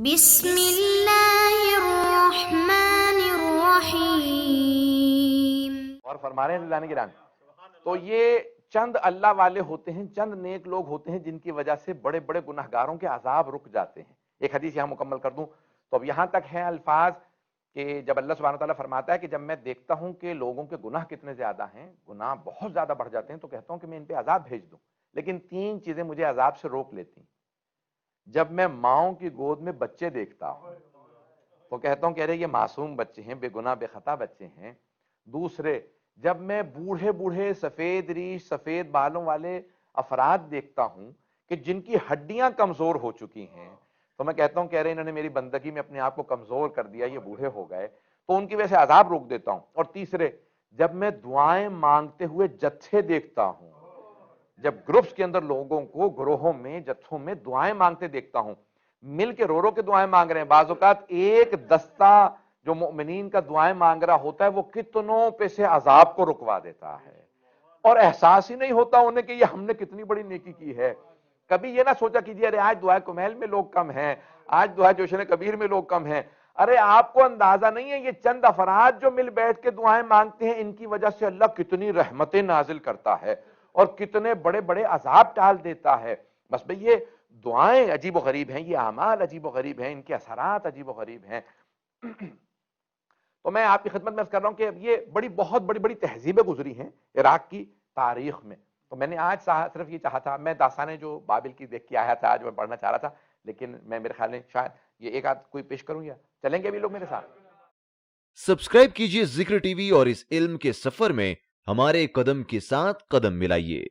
بسم اللہ الرحمن الرحیم۔ اور فرما رہے ہیں اللہ نے گران، تو یہ چند اللہ والے ہوتے ہیں، چند نیک لوگ ہوتے ہیں جن کی وجہ سے بڑے بڑے گناہگاروں کے عذاب رک جاتے ہیں۔ ایک حدیث یہاں مکمل کر دوں تو اب یہاں تک ہے الفاظ کہ جب اللہ سبحانہ وتعالیٰ فرماتا ہے کہ جب میں دیکھتا ہوں کہ لوگوں کے گناہ کتنے زیادہ ہیں، گناہ بہت زیادہ بڑھ جاتے ہیں، تو کہتا ہوں کہ میں ان پہ عذاب بھیج دوں، لیکن تین چیزیں مجھے عذاب سے روک لیتی ہیں۔ جب میں ماؤں کی گود میں بچے دیکھتا ہوں تو کہتا ہوں کہ ارے یہ معصوم بچے ہیں، بے گناہ بے خطا بچے ہیں۔ دوسرے، جب میں بوڑھے بوڑھے سفید ریش سفید بالوں والے افراد دیکھتا ہوں کہ جن کی ہڈیاں کمزور ہو چکی ہیں، تو میں کہتا ہوں کہ ارے انہوں نے میری بندگی میں اپنے آپ کو کمزور کر دیا، یہ بوڑھے ہو گئے، تو ان کی وجہ سے عذاب روک دیتا ہوں۔ اور تیسرے، جب میں دعائیں مانگتے ہوئے جتھے دیکھتا ہوں، جب گروپس کے اندر لوگوں کو گروہوں میں جتھوں میں دعائیں مانگتے دیکھتا ہوں، مل کے رو رو کے دعائیں مانگ رہے ہیں، بعض اوقات ایک دستہ جو مؤمنین کا دعائیں مانگ رہا ہوتا ہے وہ کتنوں پہ سے عذاب کو رکوا دیتا ہے، اور احساس ہی نہیں ہوتا انہیں کہ یہ ہم نے کتنی بڑی نیکی کی ہے۔ کبھی یہ نہ سوچا کیجیے ارے آج دعائے کمیل میں لوگ کم ہیں، آج دعائے جوشن کبیر میں لوگ کم ہیں۔ ارے آپ کو اندازہ نہیں ہے یہ چند افراد جو مل بیٹھ کے دعائیں مانگتے ہیں، ان کی وجہ سے اللہ کتنی رحمتیں نازل کرتا ہے اور کتنے بڑے بڑے عذاب ٹال دیتا ہے۔ بس بھئی یہ دعائیں عجیب و غریب ہیں، یہ اعمال عجیب و غریب ہیں، ان کے اثرات عجیب و غریب ہیں۔ تو میں آپ کی خدمت میں عرض کر رہا ہوں کہ یہ بہت بڑی بڑی تہذیبیں گزری ہیں عراق کی تاریخ میں۔ تو میں نے آج صرف یہ چاہا تھا، میں داستانیں جو بابل کی دیکھ کے آیا تھا آج میں پڑھنا چاہ رہا تھا، لیکن میں میرے خیال میں شاید یہ ایک آدھ کوئی پیش کروں، یا چلیں گے ابھی لوگ میرے ساتھ؟ سبسکرائب کیجیے ذکر ٹی وی اور اس علم کے سفر میں ہمارے قدم کے ساتھ قدم ملائیے۔